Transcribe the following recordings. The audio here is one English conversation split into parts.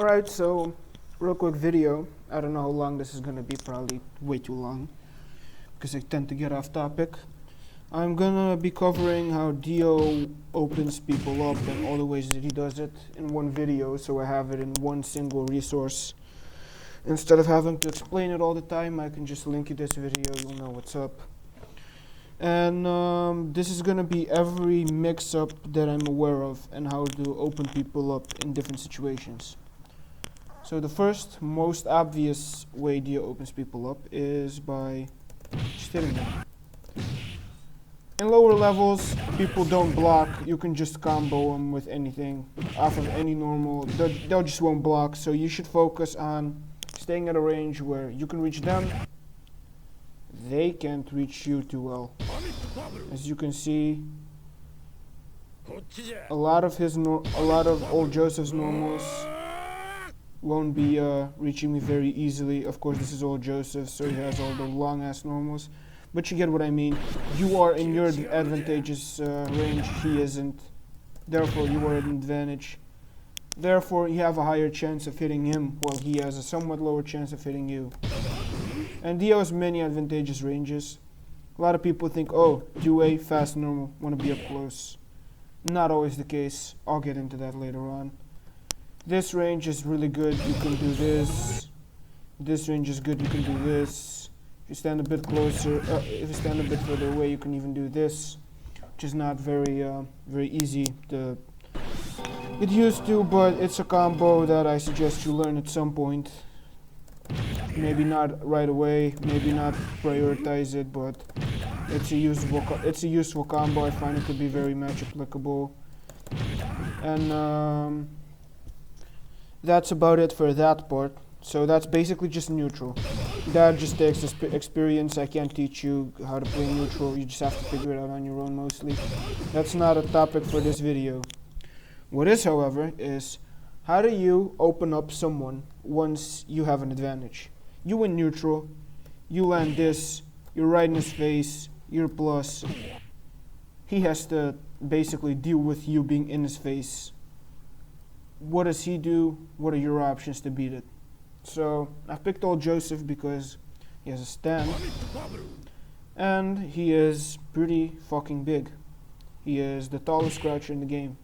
Alright, so real quick video. I don't know how long this is gonna be, probably way too long because I tend to get off topic. I'm gonna be covering how DIO opens people up and all the ways that he does it in one video, so I have it in one single resource. Instead of having to explain it all the time, I can just link you this video, you'll know what's up. And this is gonna be every mix-up that I'm aware of and how to open people up in different situations. So the first, most obvious way DIO opens people up is by just hitting them. In lower levels, people don't block. You can just combo them with anything off of any normal. They'll just won't block. So you should focus on staying at a range where you can reach them. They can't reach you too well. As you can see, a lot of old Joseph's normals won't be reaching me very easily. Of course, this is old Joseph, so he has all the long ass normals. But you get what I mean. You are in your advantageous range, he isn't. Therefore, you are at an advantage. Therefore, you have a higher chance of hitting him, while he has a somewhat lower chance of hitting you. And DIO has many advantageous ranges. A lot of people think, oh, 2A, fast normal, want to be up close. Not always the case. I'll get into that later on. This range is really good, you can do this. This range is good, you can do this. If you stand a bit closer, if you stand a bit further away, you can even do this, which is not very easy to get used to, but it's a combo that I suggest you learn at some point. Maybe not right away, maybe not prioritize it, but it's a useful combo. I find it to be very match applicable. And that's about it for that part. So that's basically just neutral. That just takes experience. I can't teach you how to play neutral. You just have to figure it out on your own mostly. That's not a topic for this video. What is, however, is how do you open up someone once you have an advantage? You in neutral, you land this, you're right in his face, you're plus. He has to basically deal with you being in his face. What does he do? What are your options to beat it? So I picked old Joseph because he has a stand and he is pretty fucking big. He is the tallest croucher in the game.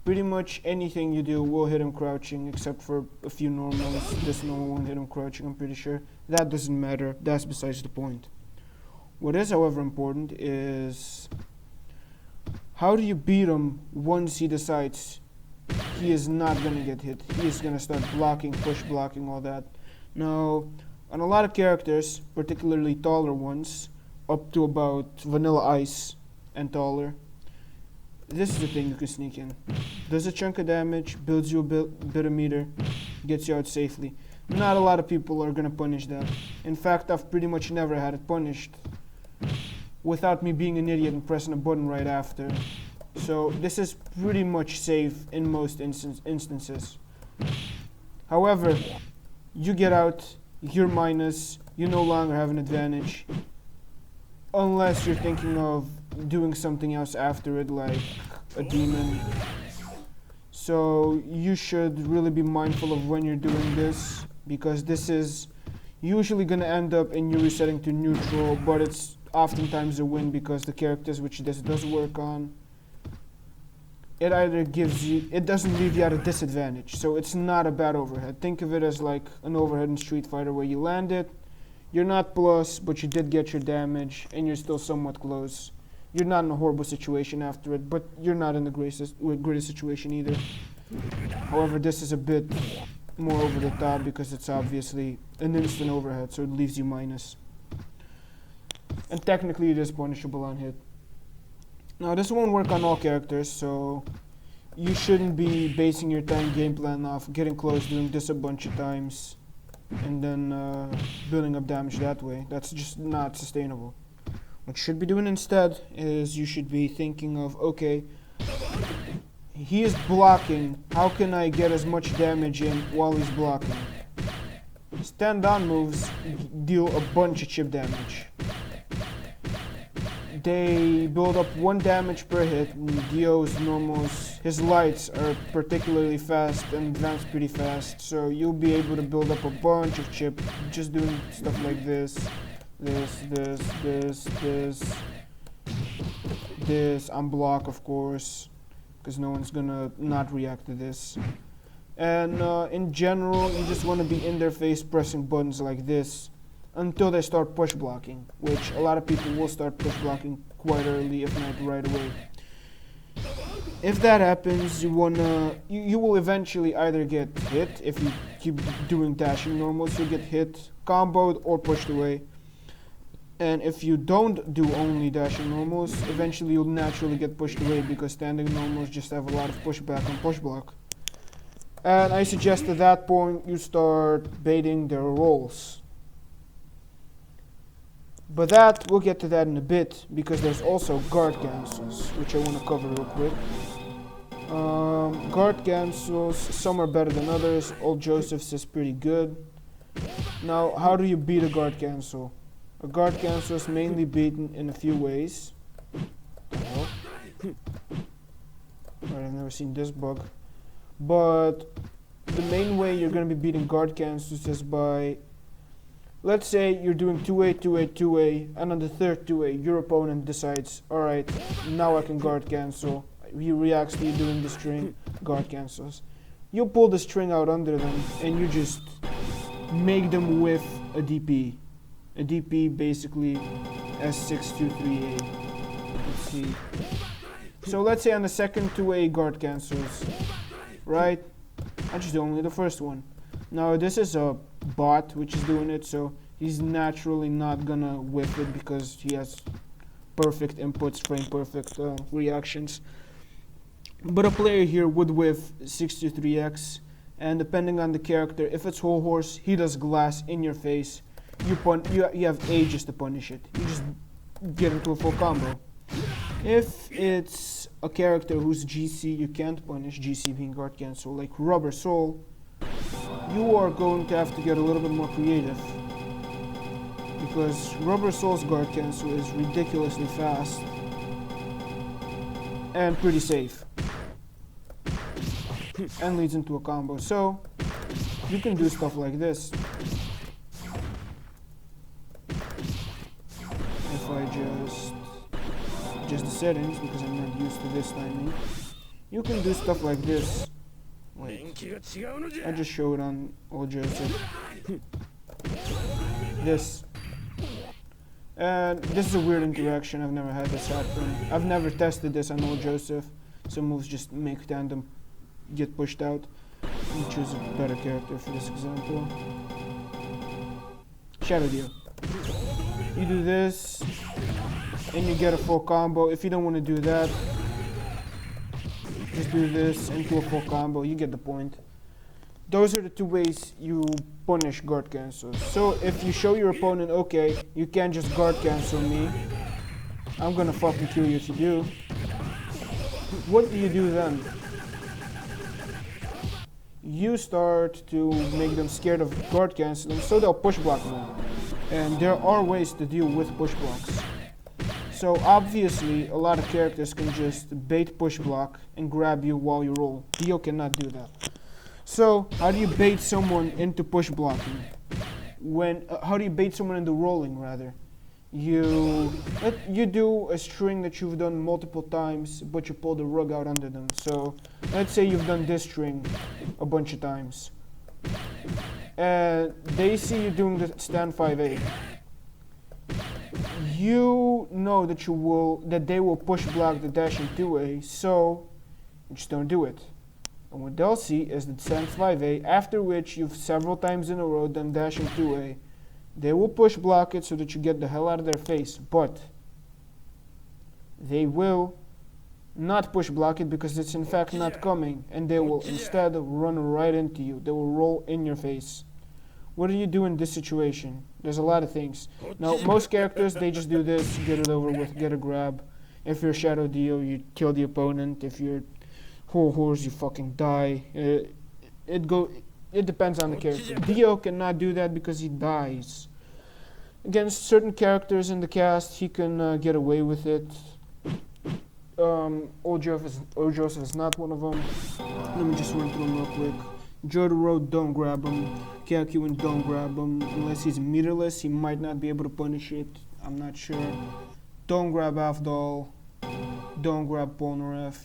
Pretty much anything you do will hit him crouching except for a few normals. This normal won't hit him crouching, I'm pretty sure. That doesn't matter, that's besides the point. What is, however, important is how do you beat him once he decides he is not going to get hit. He is going to start blocking, push blocking, all that. Now, on a lot of characters, particularly taller ones, up to about Vanilla Ice and taller, this is the thing you can sneak in. Does a chunk of damage, builds you a bit of meter, gets you out safely. Not a lot of people are going to punish that. In fact, I've pretty much never had it punished without me being an idiot and pressing a button right after. So this is pretty much safe in most instances. However, you get out, you're minus, you no longer have an advantage. Unless you're thinking of doing something else after it, like a demon. So you should really be mindful of when you're doing this, because this is usually going to end up in you resetting to neutral, but it's oftentimes a win because the characters which this does work on, it either it doesn't leave you at a disadvantage, so it's not a bad overhead. Think of it as like an overhead in Street Fighter where you land it, you're not plus, but you did get your damage, and you're still somewhat close. You're not in a horrible situation after it, but you're not in the greatest situation either. However, this is a bit more over the top because it's obviously an instant overhead, so it leaves you minus. And technically it is punishable on hit. Now this won't work on all characters, so you shouldn't be basing your time game plan off getting close, doing this a bunch of times, and then building up damage that way. That's just not sustainable. What you should be doing instead is you should be thinking of, okay, he is blocking, how can I get as much damage in while he's blocking? Stand-on moves deal a bunch of chip damage. they build up 1 damage per hit. And DIO's normals, his lights are particularly fast and advance pretty fast, so you'll be able to build up a bunch of chip just doing stuff like this, this on block, of course, because no one's gonna not react to this. And in general, you just want to be in their face pressing buttons like this until they start push blocking, which a lot of people will start push blocking quite early, if not right away. If that happens, you will eventually either get hit if you keep doing dashing normals. You'll get hit, comboed, or pushed away. And if you don't do only dashing normals, eventually you'll naturally get pushed away because standing normals just have a lot of pushback and push block. And I suggest at that point you start baiting their rolls. But we'll get to that in a bit, because there's also guard cancels, which I want to cover real quick. Guard cancels, some are better than others. Old Joseph says pretty good. Now, how do you beat a guard cancel? A guard cancel is mainly beaten in a few ways. Alright, I've never seen this bug. But the main way you're going to be beating guard cancels is by, let's say you're doing 2A, 2A, 2A, and on the third 2A, your opponent decides, alright, now I can guard cancel. He reacts to you doing the string, guard cancels. You pull the string out under them, and you just make them with a DP. A DP basically S623A. Let's see. So let's say on the second 2A guard cancels, right? I just do only the first one. Now this is a bot which is doing it, so he's naturally not gonna whiff it because he has perfect inputs, frame perfect reactions. But a player here would whiff 63X, and depending on the character, if it's whole horse, he does glass in your face. You have ages to punish it. You just get into a full combo. If it's a character whose GC you can't punish, GC being guard cancel, like Rubber Soul, you are going to have to get a little bit more creative, because Rubber Soul's guard cancel is ridiculously fast and pretty safe and leads into a combo. So you can do stuff like this. If I just the settings, because I'm not used to this timing, you can do stuff like this. Wait, I just showed on Old Joseph. This. And this is a weird interaction. I've never had this happen. I've never tested this on Old Joseph. Some moves just make tandem get pushed out. Let me choose a better character for this example. Shadow DIO. You do this, and you get a full combo. If you don't want to do that, just do this into a full combo. You get the point. Those are the two ways you punish guard cancels. So if you show your opponent, okay, you can't just guard cancel me, I'm gonna fucking kill you if you do, what do you do then? You start to make them scared of guard canceling, so they'll push block more. And there are ways to deal with push blocks. So obviously, a lot of characters can just bait push block and grab you while you roll. DIO cannot do that. So how do you bait someone into push blocking? How do you bait someone into rolling, rather? You do a string that you've done multiple times, but you pull the rug out under them. So let's say you've done this string a bunch of times, and they see you doing the stand 5A. You know that they will push block the dash in 2A, so you just don't do it. And what they'll see is the stand 5A, after which you've several times in a row done dash in 2A. They will push block it so that you get the hell out of their face, but they will not push block it because it's in fact not coming, and they will instead run right into you. They will roll in your face. What do you do in this situation? There's a lot of things. Now, most characters, they just do this, get it over with, get a grab. If you're Shadow DIO, you kill the opponent. If you're Whole Horse, you fucking die. It depends on the character. DIO cannot do that because he dies. Against certain characters in the cast, he can get away with it. Old Joseph is not one of them. Let me just run through them real quick. Jotaro, don't grab him. Kyakuin, don't grab him. Unless he's meterless, he might not be able to punish it. I'm not sure. Don't grab Avdol. Don't grab Polnareff.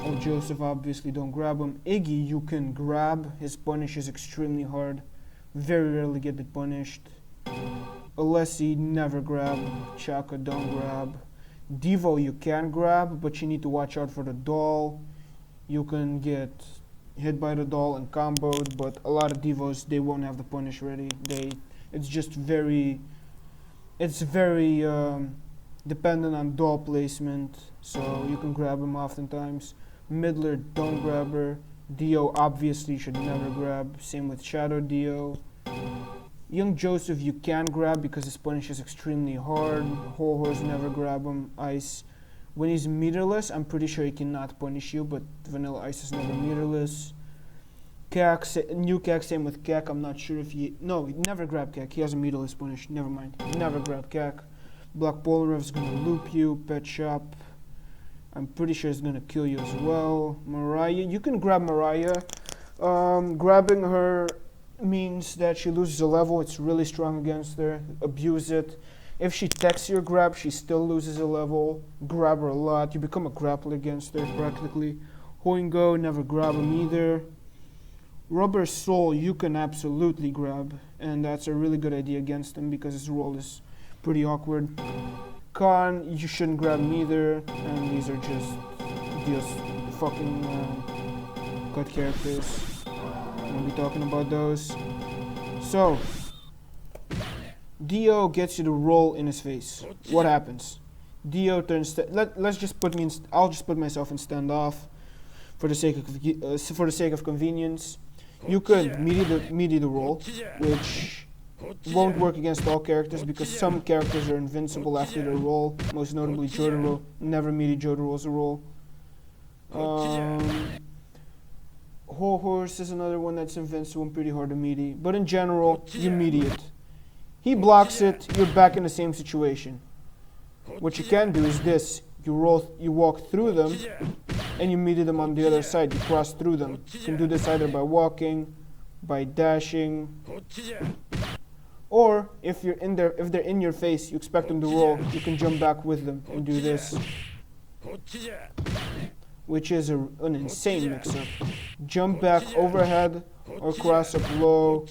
Old Joseph, obviously, don't grab him. Iggy, you can grab. His punish is extremely hard. Very rarely get it punished. Alessi, never grab. Chaka, don't grab. Devo, you can grab, but you need to watch out for the doll. You can get hit by the doll and comboed, but a lot of Devos, they won't have the punish ready. It's just very dependent on doll placement, so you can grab him oftentimes. Midler, don't grab her. Dio, obviously, should never grab. Same with Shadow Dio. Young Joseph, you can grab because his punish is extremely hard. Horrors, never grab him. Ice, when he's meterless, I'm pretty sure he cannot punish you, but Vanilla Ice is never meterless. New Kek, same with Kek. I'm not sure if no, never grab Kek. He has a meterless punish. Never mind. Never grab Kek. Black Polnareff is gonna loop you. Pet Shop, I'm pretty sure it's gonna kill you as well. Mariah, you can grab Mariah. Grabbing her means that she loses a level. It's really strong against her. Abuse it. If she techs your grab, she still loses a level. Grab her a lot. You become a grappler against her practically. Hoingo, never grab him either. Rubber Soul, you can absolutely grab, and that's a really good idea against him because his role is pretty awkward. Khan, you shouldn't grab him either, and these are just fucking cut characters. We'll be talking about those. So, Dio gets you to roll in his face. What happens? Dio turns. Let's just put me in. I'll just put myself in standoff, for the sake of convenience. You could melee the roll, which won't work against all characters because some characters are invincible after their roll. Most notably Jotaro. Never melee Jotaro as a roll. Horse is another one that's invincible and pretty hard to melee. But in general, you melee it. He blocks it, you're back in the same situation. What you can do is this. You walk through them, and you melee them on the other side. You cross through them. You can do this either by walking, by dashing, or if they're in your face, you expect them to roll, you can jump back with them and do this, which is an insane mix-up. Jump back overhead or cross up low.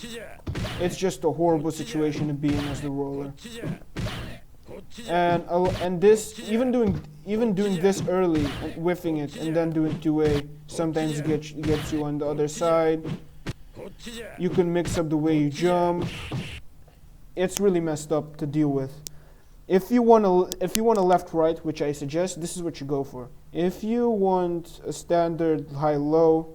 It's just a horrible situation to be in as the roller. And this, even doing this early and whiffing it and then doing 2A sometimes gets you on the other side. You can mix up the way you jump. It's really messed up to deal with. If you want a left-right, which I suggest, this is what you go for. If you want a standard high-low,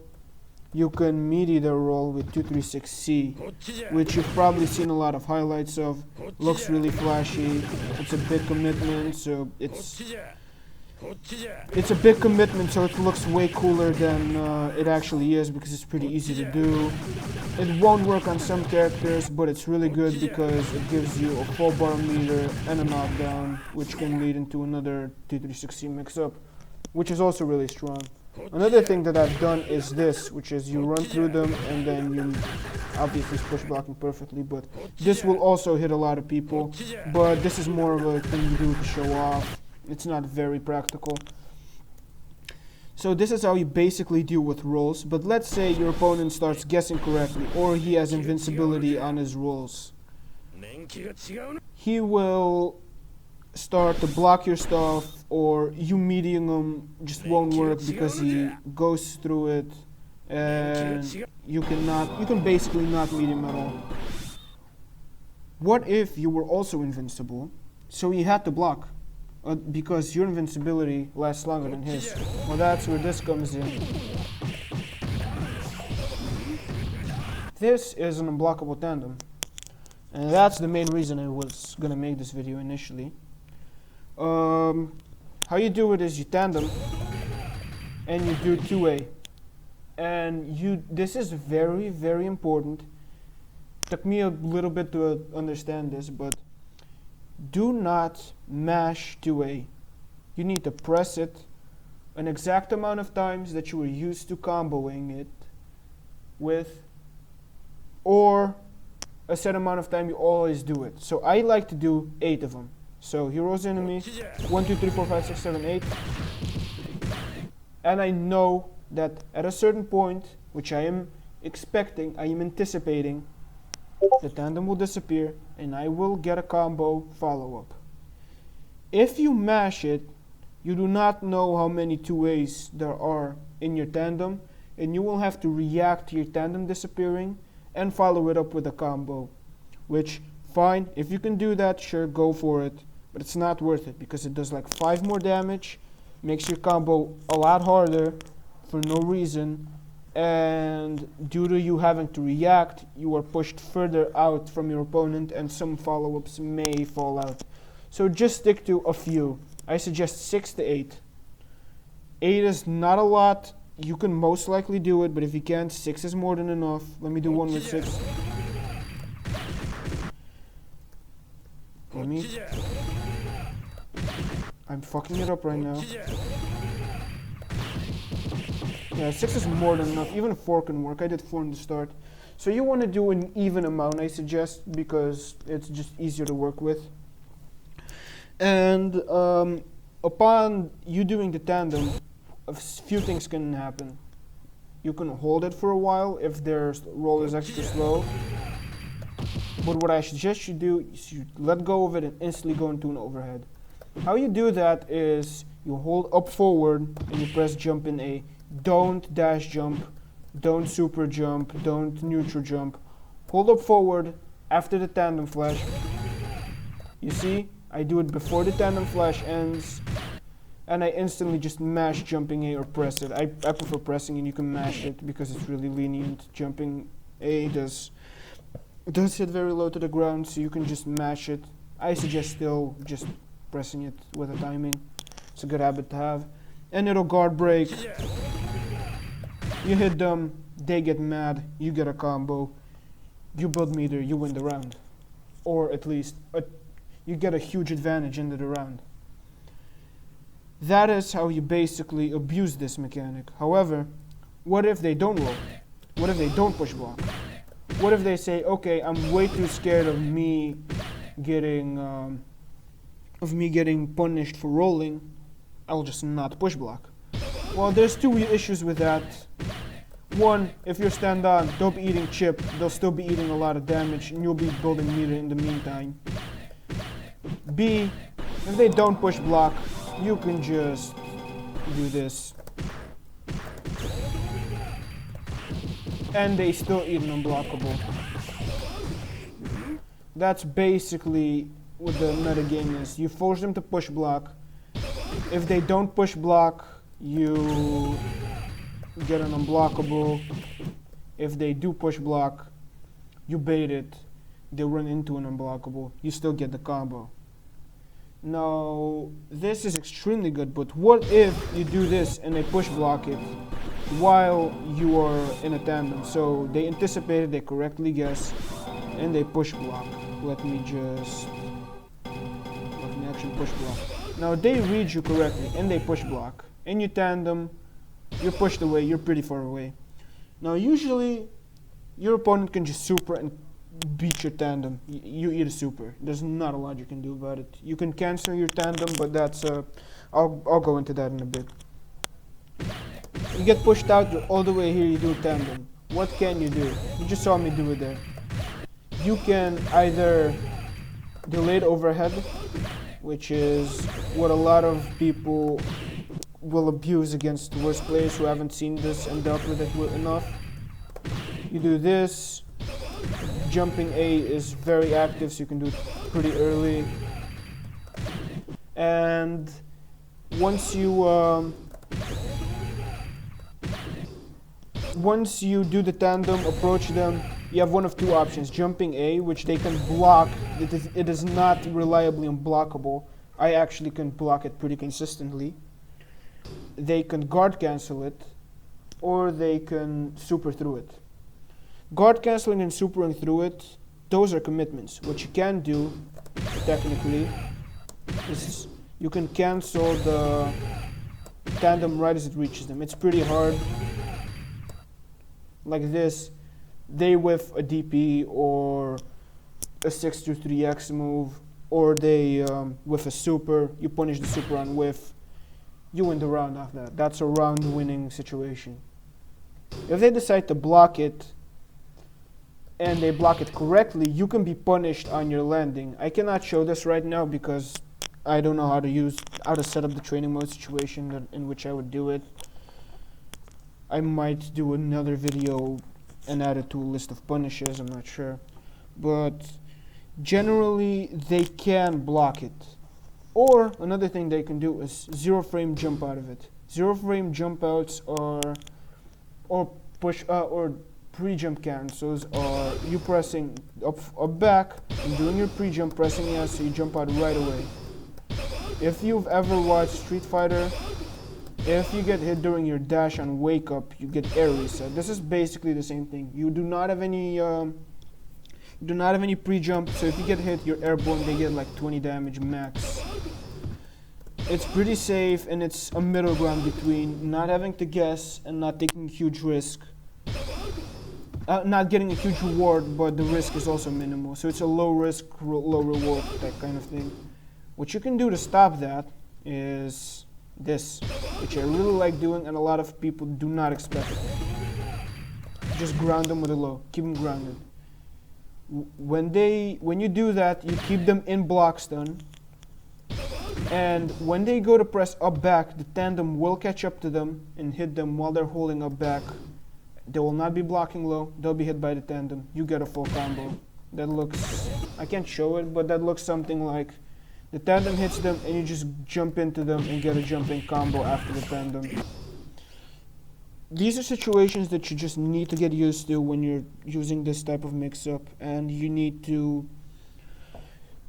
you can melee the roll with 236C, which you've probably seen a lot of highlights of. Looks really flashy. It's a big commitment, so it's a big commitment, so it looks way cooler than it actually is because it's pretty easy to do. It won't work on some characters, but it's really good because it gives you a full bar meter and a knockdown, which can lead into another 236C mix-up, which is also really strong. Another thing that I've done is this, which is you run through them and then you obviously push blocking perfectly, but this will also hit a lot of people, but this is more of a thing you do to show off. It's not very practical. So this is how you basically deal with rolls, but let's say your opponent starts guessing correctly or he has invincibility on his rolls. He will start to block your stuff, or you meeting him just won't work because he goes through it, and you can basically not meet him at all. What if you were also invincible, so you had to block, because your invincibility lasts longer than his? Well, that's where this comes in. This is an unblockable tandem, and that's the main reason I was gonna make this video initially. How you do it is you tandem and you do 2A, and this is very, very important. took me a little bit to understand this, but do not mash 2A. You need to press it an exact amount of times that you were used to comboing it with, or a set amount of time you always do it. So I like to do 8 of them. So heroes, enemies, 1, 2, 3, 4, 5, 6, 7, 8. And I know that at a certain point, which I am expecting, I am anticipating, the tandem will disappear and I will get a combo follow-up. If you mash it, you do not know how many 2As there are in your tandem, and you will have to react to your tandem disappearing and follow it up with a combo. Which, fine, if you can do that, sure, go for it. But it's not worth it because it does like 5 more damage, makes your combo a lot harder for no reason, and due to you having to react, you are pushed further out from your opponent and some follow-ups may fall out. So just stick to a few. I suggest 6 to 8. 8 is not a lot. You can most likely do it, but if you can't, 6 is more than enough. Let me do one with 6. Let me... I'm fucking it up right now. Yeah, 6 is more than enough. Even 4 can work. I did 4 in the start. So you want to do an even amount, I suggest, because it's just easier to work with. And upon you doing the tandem, a few things can happen. You can hold it for a while if their roll is extra slow. But what I suggest you do is you let go of it and instantly go into an overhead. How you do that is you hold up forward and you press jump in A. Don't dash jump, don't super jump, don't neutral jump. Hold up forward after the tandem flash. You see, I do it before the tandem flash ends, and I instantly just mash jumping A or press it. I prefer pressing, and you can mash it because it's really lenient. Jumping A does hit very low to the ground, so you can just mash it. I suggest still just pressing it with a timing. It's a good habit to have. And it'll guard break. You hit them, they get mad, you get a combo. You build meter, you win the round. Or at least you get a huge advantage into the round. That is how you basically abuse this mechanic. However, what if they don't roll? What if they don't push block? What if they say, okay, I'm way too scared of me getting punished for rolling, I'll just not push block. Well, there's 2 issues with that. One, if you're stand on, don't be eating chip, they'll still be eating a lot of damage and you'll be building meter in the meantime. B, if they don't push block, you can just do this. And they still eat an unblockable. That's basically what the meta game is. You force them to push block. If they don't push block, you get an unblockable. If they do push block, you bait it. They run into an unblockable. You still get the combo. Now, this is extremely good, but what if you do this and they push block it while you are in a tandem? So they anticipated, they correctly guess, and they push block. Let me actually push block. Now they read you correctly and they push block. And you tandem, you're pushed away, you're pretty far away. Now usually your opponent can just super and beat your tandem. You eat a super. There's not a lot you can do about it. You can cancel your tandem, but that's I'll go into that in a bit. You get pushed out, you're all the way here, you do a tandem. What can you do? You just saw me do it there. You can either delayed overhead, which is what a lot of people will abuse against worse players who haven't seen this and dealt with it enough. You do this. Jumping A is very active, so you can do it pretty early. And once you do the tandem, approach them, you have one of 2 options. Jumping A, which they can block. It is not reliably unblockable. I actually can block it pretty consistently. They can guard cancel it, or they can super through it. Guard canceling and supering through it those are commitments. What you can do, technically, is you can cancel the tandem right as it reaches them. It's pretty hard. Like this, they whiff a DP or a 6-3X move, or they whiff a super, you punish the super on whiff, you win the round off that. That's a round winning situation. If they decide to block it, and they block it correctly, you can be punished on your landing. I cannot show this right now because I don't know how to set up the training mode situation in which I would do it. I might do another video and add it to a list of punishes, I'm not sure. But generally, they can block it. Or another thing they can do is 0-frame jump out of it. 0-frame jump outs are, or pre-jump cancels are you pressing up back and doing your pre-jump, pressing yes, so you jump out right away. If you've ever watched Street Fighter, if you get hit during your dash on wake up, you get air reset. This is basically the same thing. You do not have any pre-jump, so if you get hit, you're airborne. They get like 20 damage max. It's pretty safe, and it's a middle ground between not having to guess and not taking a huge risk. Not getting a huge reward, but the risk is also minimal. So it's a low risk, low reward, that kind of thing. What you can do to stop that is this, which I really like doing, and a lot of people do not expect it. Just ground them with a low. Keep them grounded. When you do that, you keep them in block stun. And when they go to press up back, the tandem will catch up to them and hit them while they're holding up back. They will not be blocking low, they'll be hit by the tandem. You get a full combo. That looks, I can't show it, but that looks something like the tandem hits them and you just jump into them and get a jumping combo after the tandem. These are situations that you just need to get used to when you're using this type of mix-up, and you need to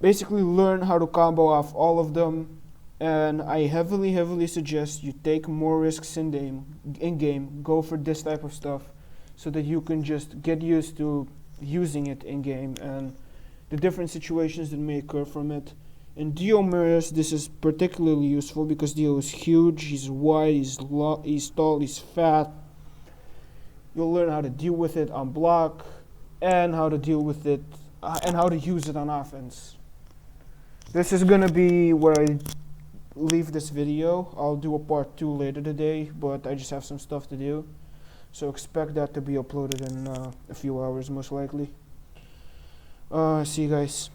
basically learn how to combo off all of them. And I heavily suggest you take more risks in game, go for this type of stuff, so that you can just get used to using it in game and the different situations that may occur from it. In DIO mirrors, this is particularly useful because DIO is huge, he's wide, he's tall, he's fat. You'll learn how to deal with it on block, and how to deal with it, and how to use it on offense. This is gonna be where I leave this video. I'll do a part 2 later today, but I just have some stuff to do. So expect that to be uploaded in a few hours, most likely. See you guys.